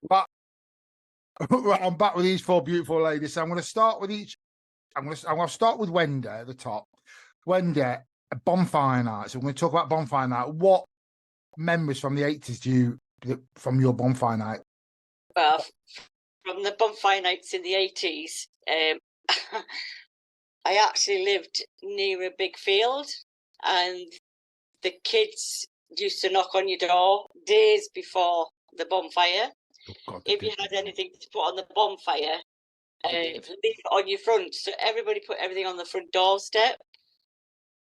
But right, I'm back with these four beautiful ladies. So I'm going to start with each. I'm going to start with Wendy at the top. Wendy, Bonfire Night. So we're going to talk about Bonfire Night. What memories from the 80s do you from your Bonfire Night? Well, from the bonfire nights in the 80s, I actually lived near a big field, and the kids used to knock on your door days before the bonfire. Oh, God, if you had anything to put on the bonfire, leave it on your front. So everybody put everything on the front doorstep.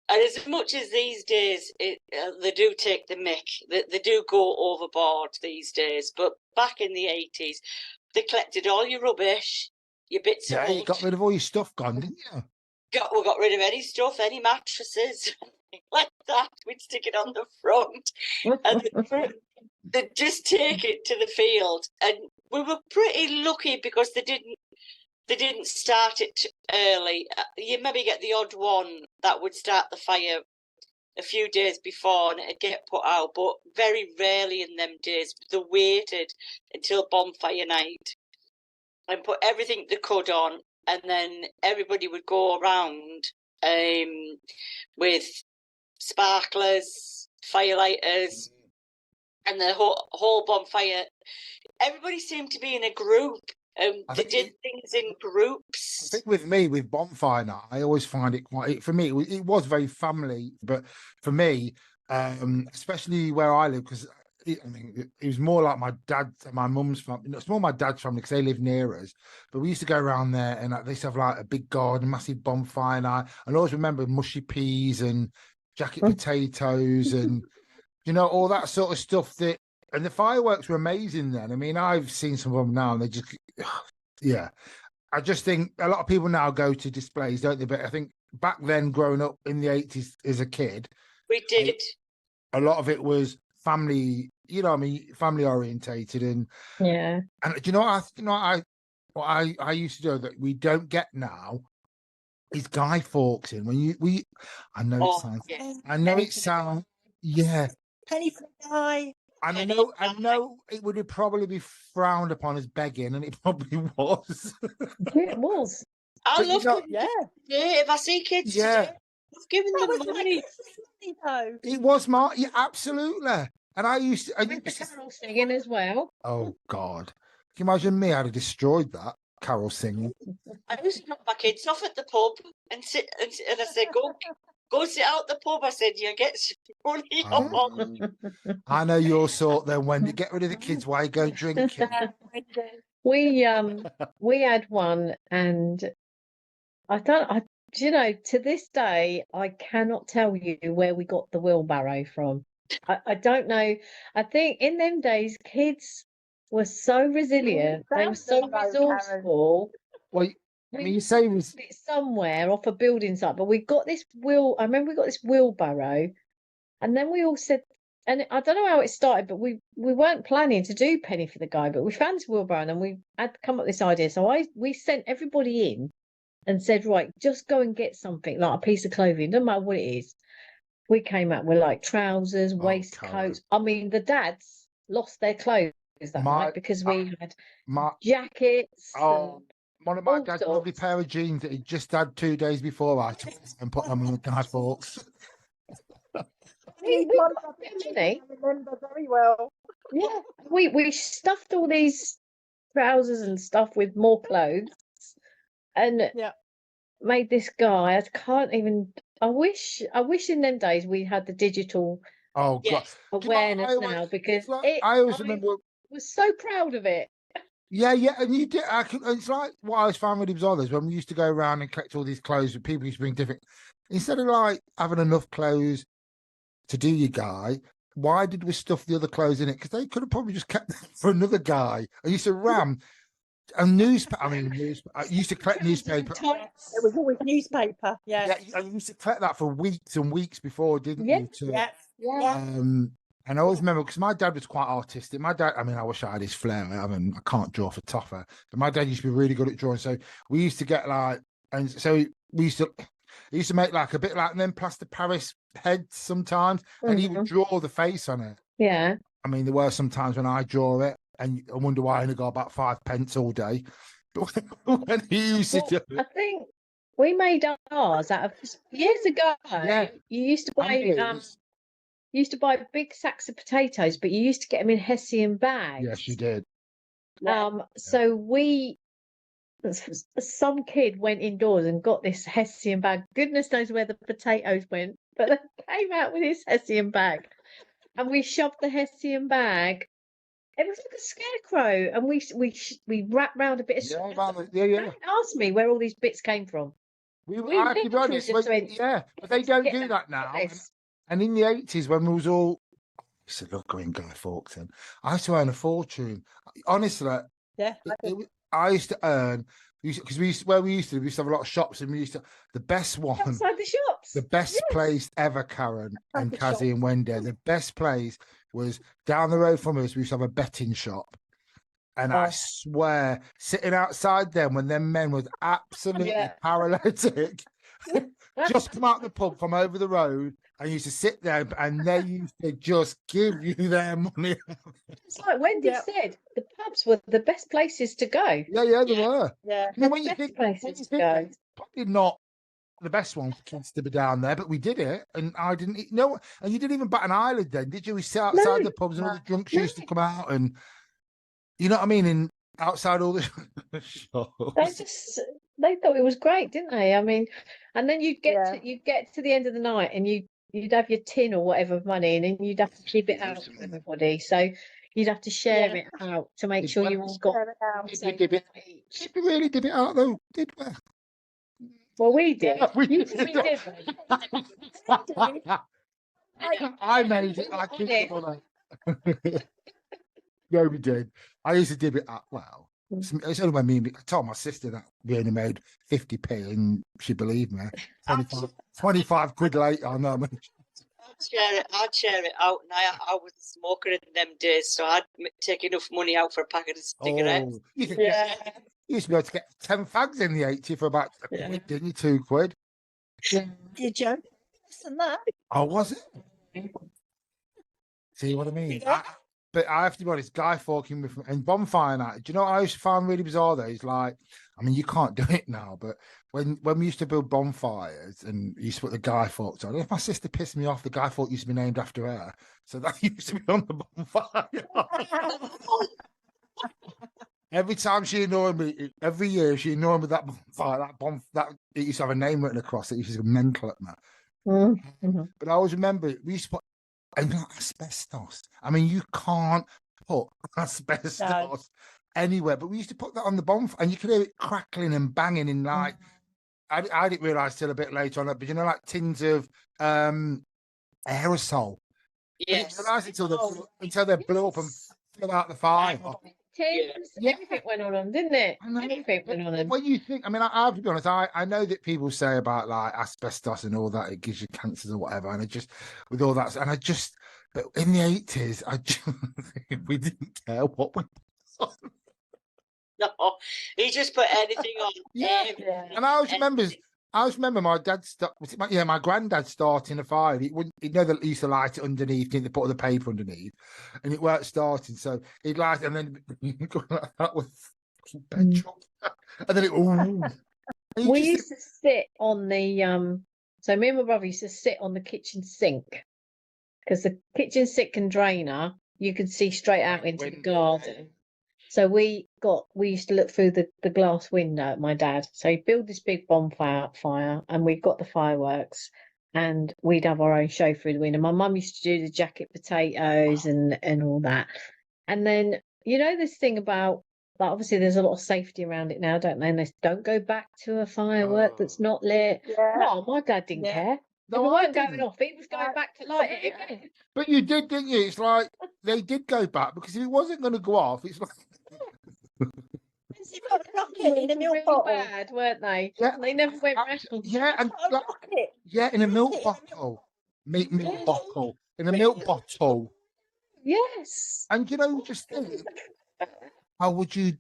And as much as these days they do take the mick, they do go overboard these days. But back in the 80s, they collected all your rubbish, your bits of wood. You got rid of all your stuff gone, didn't you? We got rid of any stuff, any mattresses, like that. We'd stick it on the front. And they'd just take it to the field. And we were pretty lucky because they didn't start it early. You maybe get the odd one that would start the fire a few days before and it'd get put out, but very rarely in them days. They waited until bonfire night and put everything they could on, and then everybody would go around with sparklers, firelighters, and the whole bonfire. Everybody seemed to be in a group. They did things in groups. I think with me, with Bonfire Night, I always find it quite, for me, it was very family, but for me, especially where I live, because it was more like my dad and my mum's family. It's more my dad's family because they live near us. But we used to go around there and they used to have like a big garden, massive bonfire night. And I always remember mushy peas and jacket potatoes and, all that sort of stuff and the fireworks were amazing then. I mean, I've seen some of them now and they just, yeah. I just think a lot of people now go to displays, don't they? But I think back then, growing up in the 80s as a kid, we did. A lot of it was family, family orientated. And yeah. And do you know what I used to do that we don't get now is Guy Fawkes in. When I know it sounds, yeah. Penny for a Guy. And I know it would probably be frowned upon as begging, and it probably was. It was. I love it. Yeah. If I see kids today, I've given them money. It was yeah, absolutely. And I used to carol singing as well. Oh God. Can you imagine me? I'd have destroyed that carol singing. I used to drop my kids off at the pub and sit and I said, Go sit out the pub. I said, you get some money. I know your sort then, Wendy. Get rid of the kids while you go drinking. We had one, and to this day, I cannot tell you where we got the wheelbarrow from. I don't know. I think in them days, kids were so resilient. They were so resourceful. Well, you say it was somewhere off a building site, but we got this I remember we got this wheelbarrow, and then we all said, and I don't know how it started, but we weren't planning to do Penny for the Guy, but we found this wheelbarrow and we had come up with this idea. So we sent everybody in and said, right, just go and get something like a piece of clothing, doesn't matter what it is. We came out with like trousers, waistcoats. I mean, the dads lost their clothes that night because we had jackets. One of my dad's lovely pair of jeans that he just had 2 days before I took and put them on Guy Fawkes. I remember very well. Yeah, we stuffed all these trousers and stuff with more clothes, and made this guy. I can't even. I wish in them days we had the digital. Oh God, awareness now, because I always remember. Was so proud of it. Yeah, and you did. It's like what I always found with others when we used to go around and collect all these clothes. But people used to bring different. Instead of like having enough clothes to do your guy, why did we stuff the other clothes in it? Because they could have probably just kept them for another guy. I used to ram a newspaper. I used to collect newspaper. It was always newspaper. Yeah, I used to collect that for weeks and weeks before, didn't you? Yeah. And I always remember, because my dad was quite artistic. My dad, I wish I had his flair. I can't draw for toffer, but my dad used to be really good at drawing. So we used to get he used to make like a bit like them plaster Paris heads sometimes, and he would draw the face on it. Yeah. There were some times when I draw it, and I wonder why I only got about 5p all day. But when you used to do I think we made ours out of years ago. Yeah. You used to buy Andy's. you used to buy big sacks of potatoes, but you used to get them in Hessian bags. Yes, you did. So some kid went indoors and got this Hessian bag. Goodness knows where the potatoes went, but they came out with this Hessian bag, and we shoved the Hessian bag. It was like a scarecrow, and we wrapped round a bit of. Yeah. Don't ask me where all these bits came from. I have to be honest, but they don't do that now. And in the 80s, when we was all, I used to love going Guy Fawkes, and I used to earn a fortune. Honestly, I used to earn, because we used to have a lot of shops, and we used to, the best one, outside the shops, the best place ever, Karen and Kazzie and Wendy, the best place was down the road from us. We used to have a betting shop. And I swear, sitting outside them when them men was absolutely paralytic, just come out the pub from over the road, and used to sit there, and they used to just give you their money. It's like Wendy said, the pubs were the best places to go. Yeah, they were. Yeah. I mean, when you think, probably not the best one for kids to be down there, but we did it, and I didn't know. And you didn't even bat an eyelid then, did you? We sat outside the pubs, and all the drunks used to come out, and you know what I mean, and outside all the shows. They thought it was great, didn't they? I mean, and then you'd get to the end of the night, and you'd have your tin or whatever of money, and then you'd have to keep it out for everybody. So you'd have to share it out to make sure you all got. Did we really did it out though? Did we? Well, we did. We You did. probably did. I made it. I keep it on it. No, we did. I used to dib it up. Well, it's only when I told my sister that we only made 50p, and she believed me. 25 quid later, I know. I'd share it out, and I was a smoker in them days, so I'd take enough money out for a packet of cigarettes. You used to be able to get 10 fags in the 80 for about a quid, didn't you? 2 quid. Did you? Less than that. Oh, was it? See what I mean? But I have to be honest, Guy Fawkes and Bonfire Night. Do you know what I used to find really bizarre though? Is like, I mean, you can't do it now, but when we used to build bonfires and you used to put the Guy Fawkes on, if my sister pissed me off, the Guy Fawkes used to be named after her. So that used to be on the bonfire. Every time she annoyed me, every year she annoyed me with that bonfire, that it used to have a name written across it. It used to be mental at that. Mm-hmm. But I always remember we used to put asbestos. I mean, you can't put asbestos anywhere, but we used to put that on the bonfire, and you could hear it crackling and banging in like. I didn't realise till a bit later on that, but you know, like tins of aerosol. Yes. I didn't realise until they blew up and flew out the fire. Everything went on them, didn't it? Everything went on them. What you think? I mean, I have to be honest. I know that people say about like asbestos and all that, it gives you cancers or whatever, and with all that, and but in the 80s, we didn't care what we put on. No, he just put anything on. And I always remember my dad. My granddad starting a fire. He'd know that he used to light it underneath, didn't they, put the paper underneath, and it weren't starting. So he'd light it, and then go like that with petrol, and then we used to sit on the So me and my brother used to sit on the kitchen sink, because the kitchen sink and drainer you could see straight out into the garden. So we used to look through the glass window at my dad. So he'd build this big bonfire, and we got the fireworks, and we'd have our own show through the window. My mum used to do the jacket potatoes and all that. And then, you know, this thing about, like, obviously there's a lot of safety around it now, don't they? And they don't go back to a firework that's not lit. No, my dad didn't care. No, if it weren't going off, he was going back to light it again. But you did, didn't you? It's like they did go back, because if it wasn't going to go off, it's like. You've got a rocket in a milk bottle. Bad, weren't they? Yeah, they never went round. Yeah, and in a milk bottle, milk bottle, in a milk bottle. Yes. And you know, just think, how would you?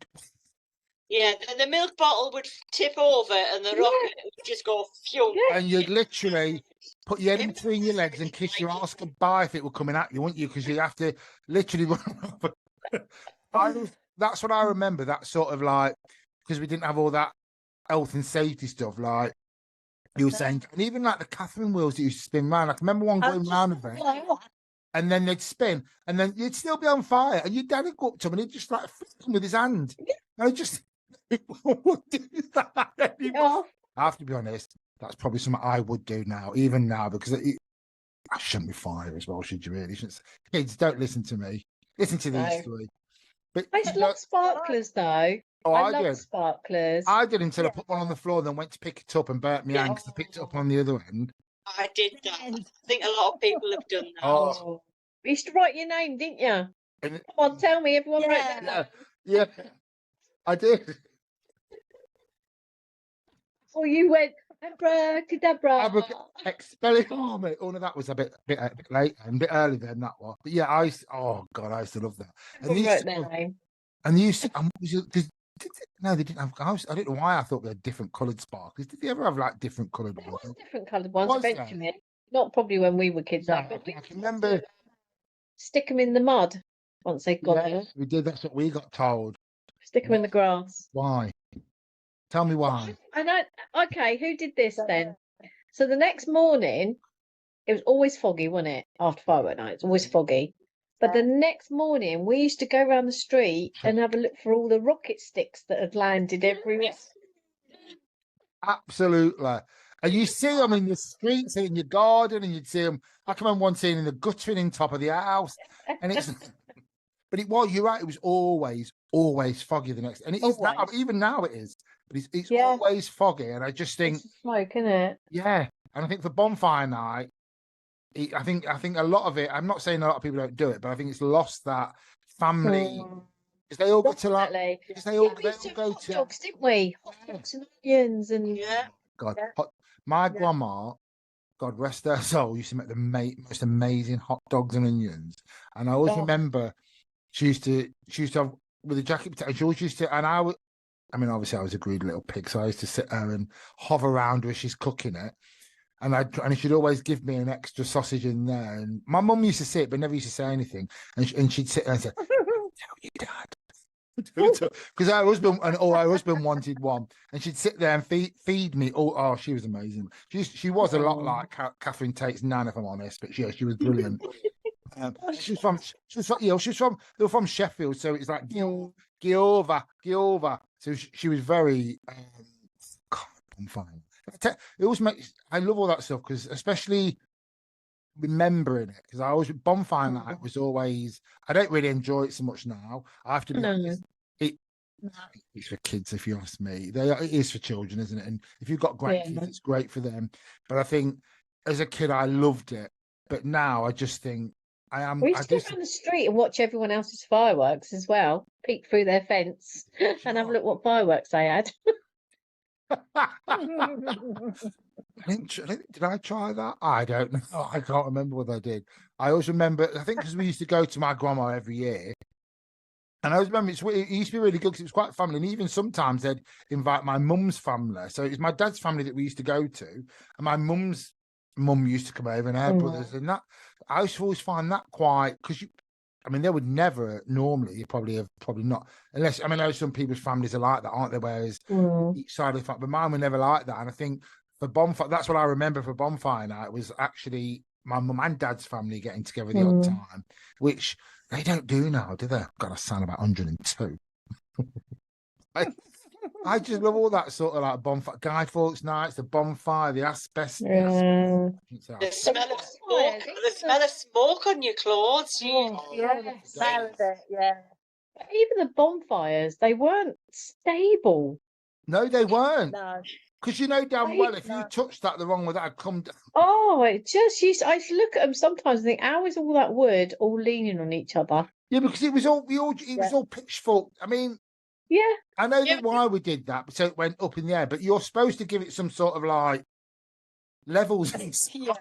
Yeah, the milk bottle would tip over, and the rocket would just go phew. And you'd literally put your head in between your legs and kiss your ass goodbye if it were coming at you, wouldn't you? Because you'd have to literally run over. That's what I remember. That sort of like, because we didn't have all that health and safety stuff, like you were saying, and even like the Catherine wheels that used to spin round. I can remember one going round a bit, and then they'd spin, and then you'd still be on fire, and your dad would go up to him and he'd just like flick them with his hand. And I just would do that anymore. I have to be honest, that's probably something I would do now, even now, because I shouldn't be fire as well, should you really? Kids, don't listen to me. Listen to these three. But I used to love sparklers though. Oh, I did. love sparklers. I did until I put one on the floor, then went to pick it up and burnt my hand because I picked it up on the other end. I did that. I think a lot of people have done that. Oh. You used to write your name, didn't you? And Come on, tell me, everyone wrote that. yeah, I did. Or you went, abracadabra. Expelliarmus. Oh no, that was a bit late and a bit early then, that one. But yeah, I used to love that. Everyone wrote their name. And you used to, no, they didn't have. I don't know why I thought they had different coloured sparklers. Did they ever have like different coloured There ones? was different coloured ones Was there? eventually. Not probably when we were kids. No, But we I can remember. stick them in the mud once they'd gone there. Yes, we did. That's what we got told. Stick them in the grass. Why? Tell me why. I know. Okay, who did this then? So the next morning, it was always foggy, wasn't it? After firework night, it's always foggy. But the next morning, we used to go around the street and have a look for all the rocket sticks that had landed everywhere. Absolutely. And you see them in the streets and in your garden, and you'd see them. I can remember one seeing in the guttering in top of the house, and it's. But it was. You're right. It was always foggy the next. And it is now. Even now it is. But it's always foggy, and I just think It's smoke, isn't it? yeah. And I think for Bonfire Night, I think a lot of it. I'm not saying a lot of people don't do it, but I think it's lost that family because they all go to like. Definitely. Because they all We used to go hot to. dogs, didn't we? Hot dogs and onions and God, Yeah. my grandma, God rest her soul, used to make the most amazing hot dogs and onions. And I always remember she used to have with a jacket potato. She always used to, and I mean, obviously I was a greedy little pig, so I used to sit there and hover around her as she's cooking it. And she'd always give me an extra sausage in there. And my mum used to see it, but never used to say anything. And she'd sit there and say, "Tell your dad." Because her husband wanted one, and she'd sit there and feed me. Oh, she was amazing. She was a lot like Catherine Tate's nan, if I'm honest, but she was brilliant. They were from Sheffield, so it's like Giova. So she was very fine. It always makes. I love all that stuff because, especially remembering it, because I always Bonfire Night was always. I don't really enjoy it so much now. I have to be honest. It's for kids, if you ask me. It is for children, isn't it? And if you've got grandkids, it's great for them. But I think as a kid, I loved it. But now I just think We used to go down the street and watch everyone else's fireworks as well. Peek through their fence and have a look what fireworks they had. Did I try that? I don't know. I can't remember what I did. I always remember. I think because we used to go to my grandma every year, and I always remember it used to be really good because it was quite family. And even sometimes they'd invite my mum's family. So it was my dad's family that we used to go to, and my mum's mum used to come over and her brothers, and that I used to always find that quite because they would never normally, probably not, unless, I know some people's families are like that, aren't they? Whereas each side of the family, but mine were never like that. And I think for Bonfire, that's what I remember for Bonfire Night was actually my mum and dad's family getting together the odd time, which they don't do now, do they? God, I sound about 102. I just love all that sort of like bonfire, Guy Fawkes nights, the bonfire, the asbestos. The smell of smoke on your clothes. Smell of it, But even the bonfires, they weren't stable. No, they weren't. No. Because you know damn well if you touched that the wrong way, that'd come down. Oh, I used to look at them sometimes and think, how is all that wood all leaning on each other? Yeah, because it was all pitchfork. I mean, I know that why we did that, so it went up in the air, but you're supposed to give it some sort of like levels inside.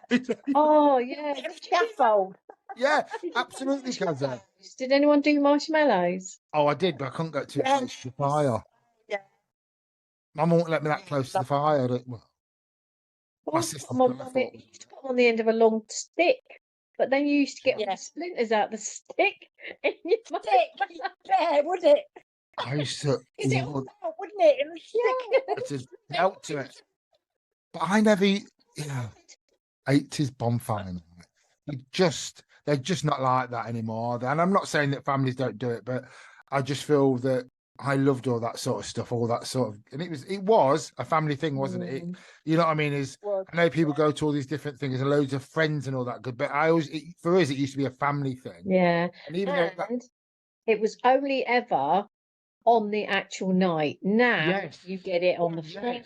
Oh, yeah. Scaffold. Yeah, absolutely, Kazzie. Did anyone do marshmallows? Oh, I did, but I couldn't get too close to the fire. Yeah. Mum won't let me that close to the fire. My sister You used to put them on the end of a long stick. but then you used to get all Yeah. the splinters out the stick in your mouth. Yeah, would it? I used to Because it love would melt, wouldn't it? And stick. to melt to it. But I never, yeah, 80's bonfire night. They're just not like that anymore. And I'm not saying that families don't do it, but I just feel that I loved all that sort of stuff, all that sort of, and it was a family thing, wasn't it? You know what I mean? I know people go to all these different things and loads of friends and all that good, but for us, it used to be a family thing. Yeah. And even though And it was only ever on the actual night. Now Yes. you get it on the Yes. Friday,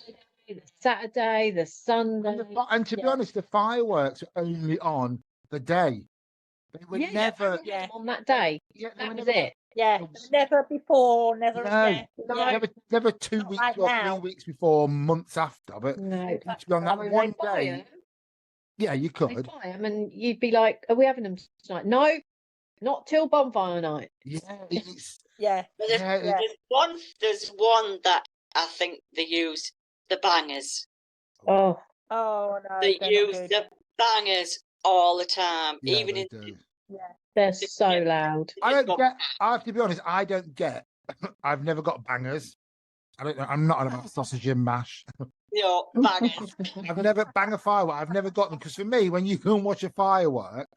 the Saturday, the Sunday. and to be honest, the fireworks were only on the day. They were never Yeah. on that day. they That were was never- it. Yeah, never before, never No, after. no, never 2 Not weeks like or now. 3 weeks before, months after. But No. it used to be on that I mean, one they'd buy day. 'em. Yeah, you They'd could. buy 'em and you'd be like, "Are we having them tonight?" No, not till bonfire night. Yeah, it's, Yeah. But there's, yeah, Yeah. there's one that I think they use, the bangers. Oh, Oh no, They they're not use good. the bangers all the time, yeah, even they in do. Yeah. they're so loud. I don't get. I have to be honest. I don't get. I've never got bangers. I don't know. I'm not on about sausage and mash. bangers. I've never bang a firework. I've never got them because for me, when you go and watch a firework,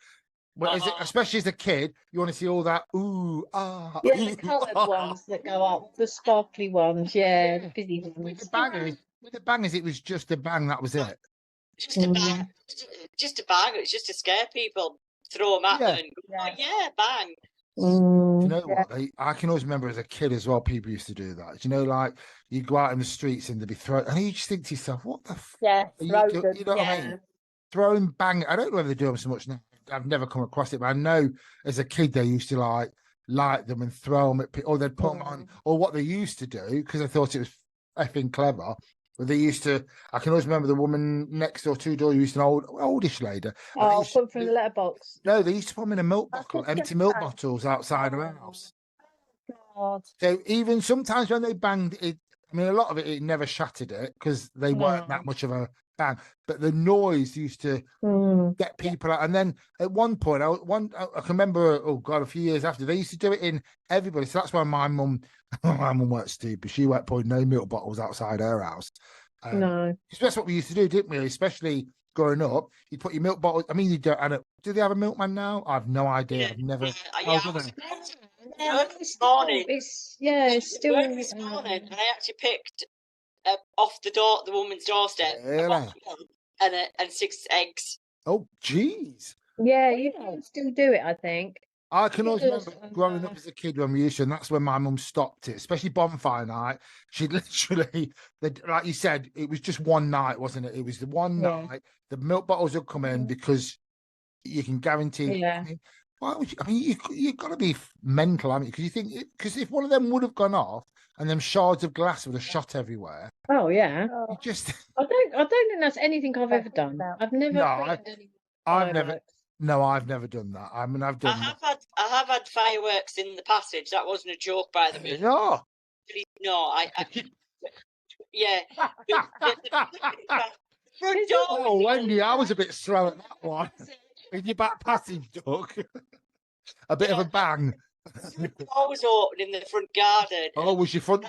especially as a kid, you want to see all that ooh ah. Yeah, ooh, the coloured ah. ones that go up, the sparkly ones, yeah, the busy With ones. the bangers, it was just a bang. That was it. Just a bang. Just a bang. It's just to scare people. Throw them at them and go, oh, yeah, bang. You know what? I can always remember as a kid as well, people used to do that. You know, like you go out in the streets and they'd be throwing, and you just think to yourself, what the Yeah, you throw know them, what I mean? Throwing bang. I don't know whether they do them so much now. I've never come across it, but I know as a kid they used to like light them and throw them at people, or they'd put them on, or what they used to do because I thought it was effing clever. But they used to. I can always remember the woman next door, two door, used an oldish lady. Oh, put them through the letterbox. No, they used to put them in a milk bottle, empty milk bottles outside her house. God. So even sometimes when they banged it, I mean, a lot of it never shattered it because they weren't that much of a bang. But the noise used to get people out. And then at one point, I can remember, oh God, a few years after, they used to do it in everybody. So that's why my mum weren't stupid. She weren't putting no milk bottles outside her house. No. Because that's what we used to do, didn't we? Especially growing up, you put your milk bottles. I mean, you don't. Do they have a milkman now? I've no idea. I've never. This morning. It's still this morning. And I actually picked off the woman's doorstep and 6 eggs. Oh, jeez. Yeah, you can still do it, I think. I can always remember growing up as a kid when we used to, and that's when my mum stopped it, especially bonfire night. She'd literally, like you said, it was just one night, wasn't it? It was the one night. The milk bottles would come in because you can guarantee. Yeah. I mean, why would you? I mean, you've got to be mental, haven't you? Because you think, because if one of them would have gone off and them shards of glass would have shot everywhere. Oh yeah. You just. I don't think that's anything I've ever done. I've never. I've never done that. I mean, I've done. I have had fireworks in the passage. That wasn't a joke, by the way. No. No, yeah. Oh, Wendy, I was a bit slow at that one. In your back passage, Doug. A bit of a bang. Always open in the front garden. Oh, was your front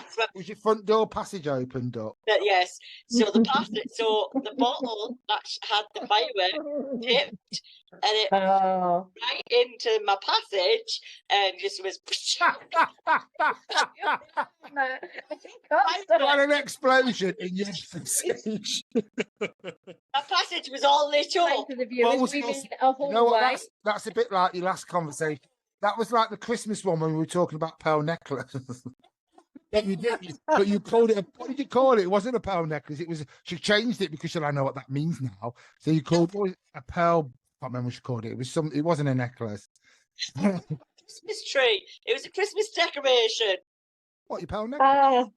door passage opened up? Yes. So the bottle that had the firework tipped, and it right into my passage, and just was. Got an explosion in your passage. My passage was all lit up. You know what? That's a bit like your last conversation. That was like the Christmas one when we were talking about pearl necklace. But you called it. What did you call it? It wasn't a pearl necklace. It was. She changed it because she said, "I know what that means now." So you called it a pearl. I can't remember what she called it. It was It wasn't a necklace. Christmas tree. It was a Christmas decoration. What, your pearl necklace?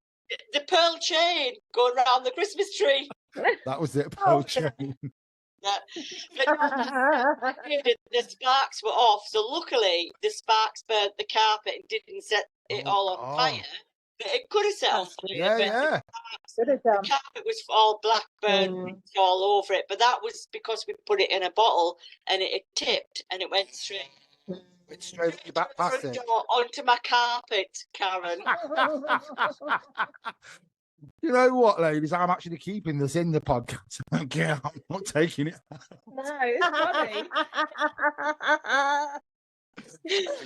The pearl chain going around the Christmas tree. That was it. Pearl chain. The sparks were off, so luckily the sparks burnt the carpet and didn't set it all on fire. But it could have set on fire. Yeah. Could have done. the carpet was all blackburn all over it, but that was because we put it in a bottle and it tipped and it went straight. It's straight up your back Front passage. door onto my carpet, Karen. You know what, ladies? I'm actually keeping this in the podcast. Yeah, I'm not taking it. No, it's funny.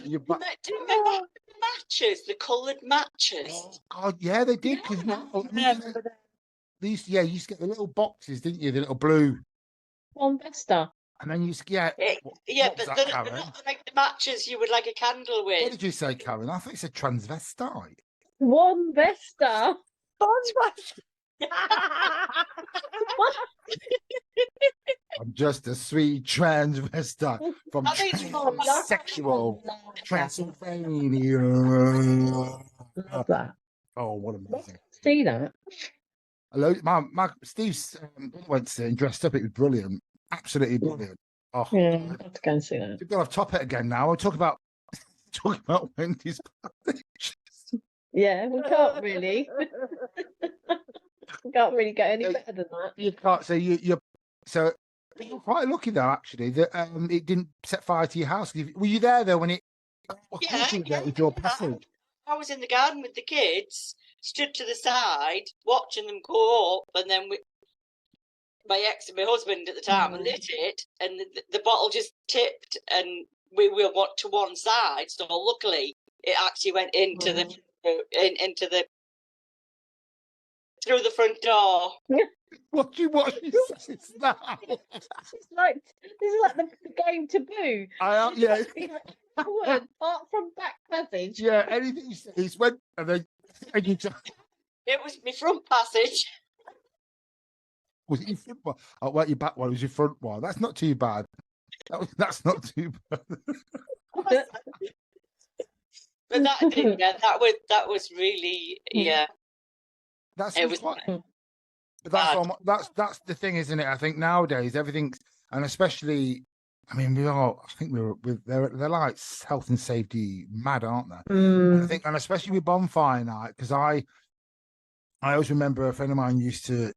Your back... Do you remember the matches, the coloured matches? Oh, God, yeah, they did. Because these, you used to get the little boxes, didn't you? The little blue. One Vesta. And then you used to get. Yeah, what but was they're that, Karen? not like the matches you would like a candle with. What did you say, Karen? I thought you said transvestite. One Vesta. I'm just a sweet transvestite from I think it's sexual Transylvania. Love that. Oh, what amazing. See that? Hello, my Steve's went to and dressed up. It was brilliant, absolutely brilliant. Oh, Yeah, I have to go and see that. we've got off topic again now. We'll talk about Wendy's. Yeah, we can't really. We can't really get any better than that. You can't. So you're quite lucky though, actually, that it didn't set fire to your house. Were you there though when it? With your passage. I was in the garden with the kids, stood to the side, watching them go up, and then my ex and my husband at the time lit it, and the bottle just tipped, and we were to one side. So luckily, it actually went into through the front door. What you say now? This is like the game Taboo. Yeah. Apart from back passage. Yeah, anything you say is when and you just It was my front passage. was it your front one? Oh, well, your back one was your front one. That's not too bad. That's not too bad. But that was really That's it was quite. But that's the thing, isn't it? I think nowadays everything's, and especially, I mean, I think they're like health and safety mad, aren't they? I think, and especially with Bonfire Night, because I always remember a friend of mine used to,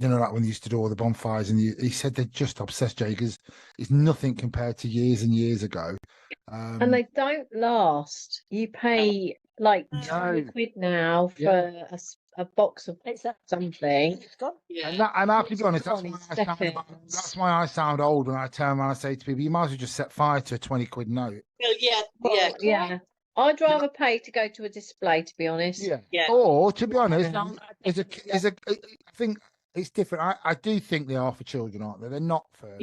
like when they used to do all the bonfires, and he said they're just obsessed, Jay, because it's nothing compared to years and years ago. And they don't last. You pay like £20 now for a box of something. Yeah. And I have to be honest, that's why I sound old when I turn around and say to people, you might as well just set fire to a £20 note. Well, Yeah. I'd rather pay to go to a display, to be honest. Yeah. Or to be honest, I think it's different. I do think they are for children, aren't they? They're not for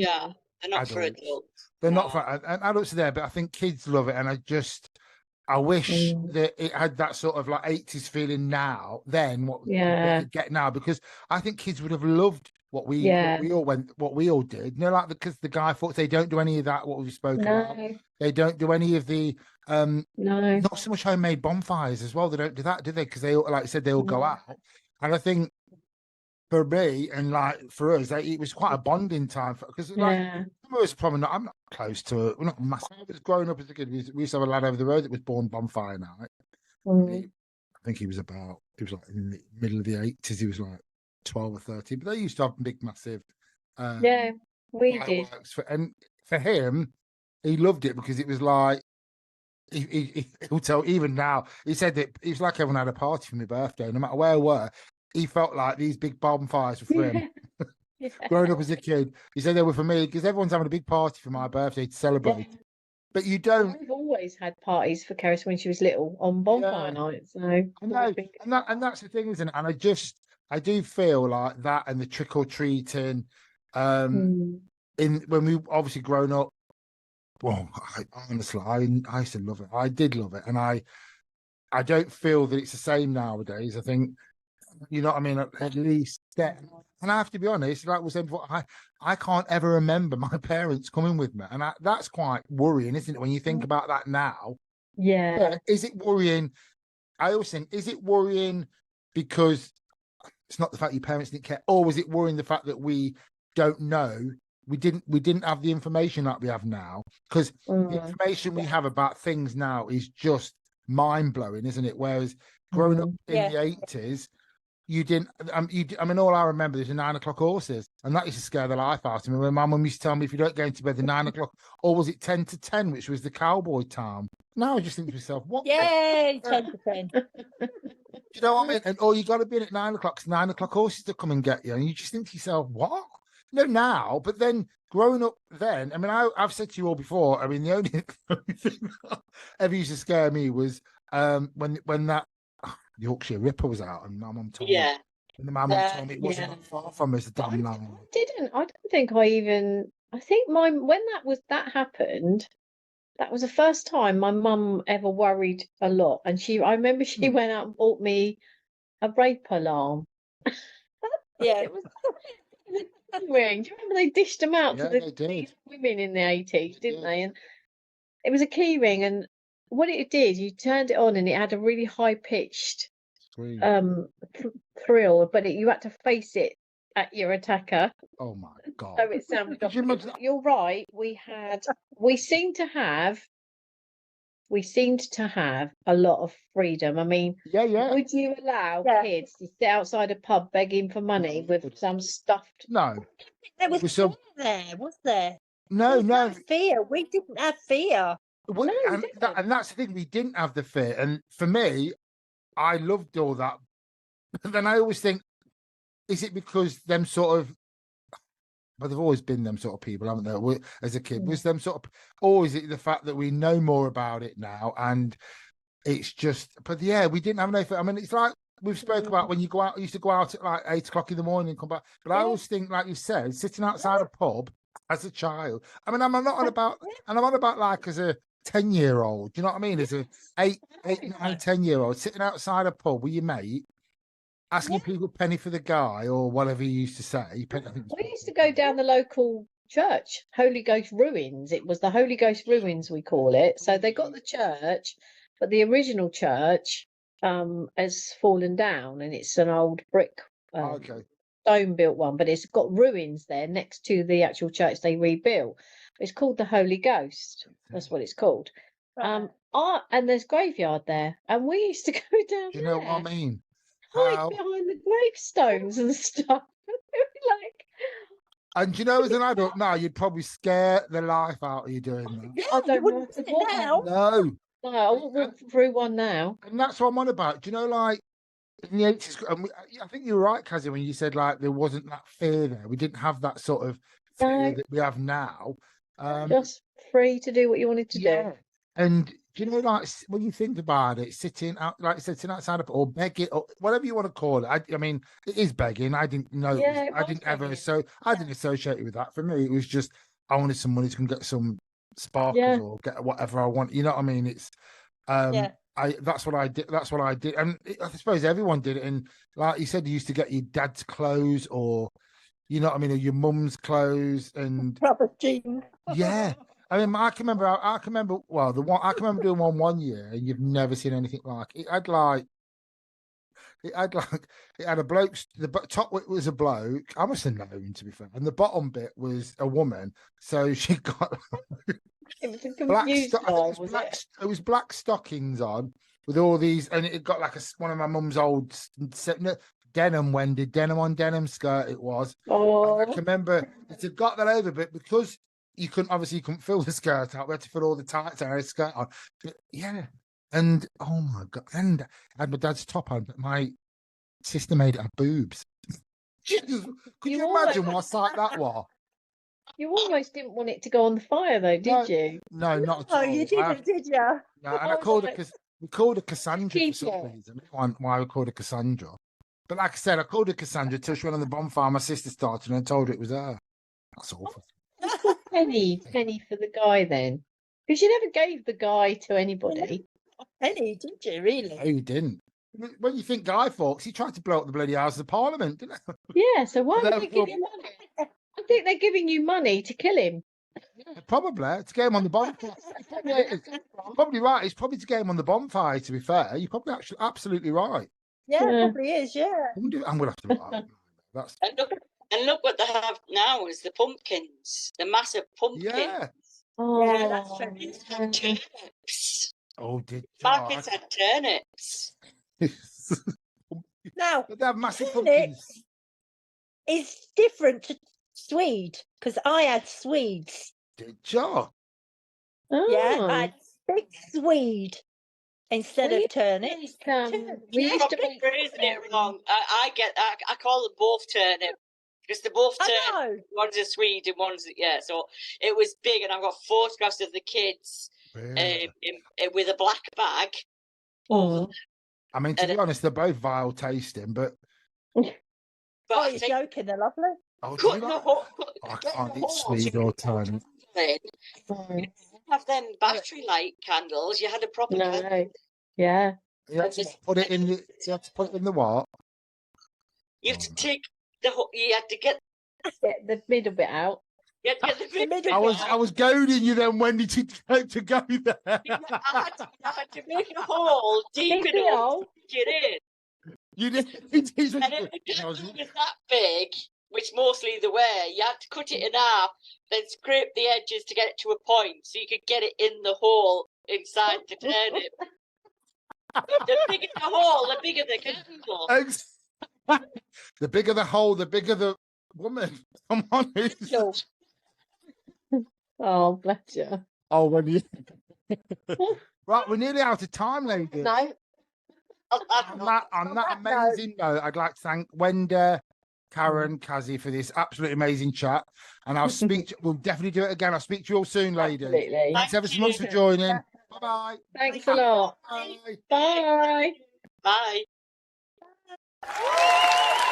they're not for adults. adults. They're not for and adults are there, but I think kids love it, and I wish that it had that sort of like 80s feeling now, then what we get now, because I think kids would have loved what we all did. Like because the Guy Fawkes, they don't do any of that, what we've spoken about. They don't do any of the not so much homemade bonfires as well. They don't do that, do they? Because they all, like I said, they all go out. And I think for me and like for us, it was quite a bonding time because probably not. I'm not close to it. We're not massive. I was growing up as a kid. We used to have a lad over the road that was born Bonfire Night. I think he was like in the middle of the 80s. He was like 12 or 13. But they used to have big, massive. We did. And for him, he loved it because it was like he'll tell even now. He said that it was like everyone had a party for my birthday, no matter where we were. He felt like these big bonfires were for him. Growing up as a kid, he said they were for me because everyone's having a big party for my birthday to celebrate. But you don't. We've always had parties for Keris when she was little on Bonfire Night. So and that's the thing, isn't it? And I do feel like that, and the trick or treating. When we obviously grown up. Well, honestly, I used to love it. I did love it, and I don't feel that it's the same nowadays. I think. You know what I mean? At least that. And I have to be honest, like we said before, I can't ever remember my parents coming with me. And that's quite worrying, isn't it? When you think about that now. Yeah. But is it worrying? I always think, is it worrying because it's not the fact your parents didn't care, or was it worrying the fact that we don't know? We didn't have the information that we have now. Because the information we have about things now is just mind blowing, isn't it? Whereas growing up in the 80s, you didn't. I mean, all I remember is the 9 o'clock horses, and that used to scare the life out of me. When my mum used to tell me, if you don't go into bed at 9 o'clock, or was it 10 to 10, which was the cowboy time? Now I just think to myself, what? Yay, 10 to 10. You know what I mean? And you got to be in at 9 o'clock. 'Cause 9 o'clock horses to come and get you, and you just think to yourself, what? No, now, but then growing up, then I mean, I've said to you all before. I mean, the only thing that ever used to scare me was when that Yorkshire Ripper was out, and my mum told me. And my mum told me it wasn't that far from us, the damn line. I don't think I think when that happened, that was the first time my mum ever worried a lot. And I remember she went out and bought me a rape alarm. Yeah. It was a ring. Do you remember they dished them out to these women in the 80s, didn't they? And it was a key ring, and what it did, you turned it on and it had a really high pitched thrill, but you had to face it at your attacker. Oh my god! So it sounded. You're right. We seemed to have a lot of freedom. I mean, would you allow kids to sit outside a pub begging for money with some stuffed? No, there was fear there, was there? No, no fear. We didn't have fear. And that's the thing. We didn't have the fear. And for me, I loved all that. But then I always think, is it because them sort of? But they've always been them sort of people, haven't they? As a kid, was them sort of, or is it the fact that we know more about it now and it's just? But yeah, we didn't have no. I mean, it's like we've spoke about when you go out. You used to go out at like 8 o'clock in the morning and come back. But I always think, like you said, sitting outside a pub as a child. I mean, I'm not on about, and I'm on about like as a 10-year-old. Do you know what I mean? As a 8, 9, 10-year-old sitting outside a pub with your mate. Asking people a penny for the guy or whatever you used to say. We used to go down the local church, Holy Ghost Ruins. It was the Holy Ghost Ruins, we call it. So they got the church, but the original church has fallen down, and it's an old brick stone built one, but it's got ruins there next to the actual church they rebuilt. It's called the Holy Ghost. That's what it's called. And there's graveyard there, and we used to go down. Do you know what I mean? Hide behind the gravestones and stuff. And you know, as an adult now, you'd probably scare the life out of you doing that. Yeah, I don't want to now. No, I won't walk through one now. And that's what I'm on about. Do you know, like in the 80s, I think you're right, Kazzie, when you said like there wasn't that fear there. We didn't have that sort of fear that we have now. Just free to do what you wanted to do. And do you know, like when you think about it, sitting out, like I said, sitting outside or begging or whatever you want to call it. I mean, it is begging. I didn't know. I didn't ever. So I didn't associate it with that. For me, it was just I wanted some money to get some sparkles or get whatever I want. You know what I mean? It's that's what I did. That's what I did. And I suppose everyone did it. And like you said, you used to get your dad's clothes or, you know what I mean, or your mum's clothes and proper jeans. Yeah. I mean, I can remember. Well, I can remember doing one year, and you've never seen anything like it. It had a bloke. The top bit was a bloke. I must have known, to be fair, and the bottom bit was a woman. So she got it was a confused it was black stockings on with all these, and it got like one of my mum's old denim Wendy denim on denim skirt. It was. Oh, and I can remember it had got that over, but because you couldn't fill the skirt out. We had to fill all the tights out of the skirt on. But, yeah. And oh my god. And I had my dad's top on, but my sister made it her boobs. Could you imagine what a sight that was? You almost didn't want it to go on the fire though, did you? No, not at all. Oh, you didn't, did you? No, and I called her because we called her Cassandra for some reason. Why we called her Cassandra. But like I said, I called her Cassandra till she went on the bonfire. My sister started and I told her it was her. That's awful. Penny for the guy then, because you never gave the guy to anybody. Penny, did you really? No, you didn't. When you think Guy Fawkes, he tried to blow up the bloody House of Parliament, didn't he? Yeah, so why would they give him money? I think they're giving you money to kill him. Yeah, probably to get him on the bonfire. Probably right. It's probably to get him on the bonfire. To be fair, you're probably actually absolutely right. Yeah, it probably is. Yeah, I'm gonna have to write that. That's. And look what they have now is the pumpkins, the massive pumpkins. Yeah. Oh, yeah, that's true. It's had turnips. Oh, did Markets had turnips. Now, But they have massive turnip pumpkins. is different to swede because I had Swedes. Did you? Yeah, I Oh. had big Swede instead We of turnip. we You're used to probably phrasing it wrong. I get that. I call them both turnip because they're both turnip. I know. One's a Swede and one's So it was big, and I've got photographs of the kids with a black bag. Oh. I mean, to be honest, they're both vile tasting, but But Oh, I you're think joking. They're lovely. oh, do cut you the like- hole. I get can't the eat holes sweet you or put turnip. in. Oh. Have them battery light candles. You had a proper candle. No. Yeah. You have to put it in the. You have to put it in the what? You have to take the whole. You had to get. Get the middle bit out. You had to get the The middle I bit. was goading you then, Wendy, to go there. I had to make a hole deep Big enough hole. to get in. You did. And if the candle was that big, which mostly they were, you had to cut it in half, then scrape the edges to get it to a point so you could get it in the hole inside the turnip. The bigger the hole, the bigger the candle. The bigger the hole, the bigger the woman. Come on. No. Oh, bless you. Oh, when you. Right, we're nearly out of time, ladies. No. On that amazing note, I'd like to thank Wendy, Karen, Kazzie for this absolutely amazing chat. And I'll speak. We'll definitely do it again. I'll speak to you all soon, ladies. Absolutely. Thanks ever so much for joining. Bye-bye. Thanks a lot. Bye. Bye. Bye.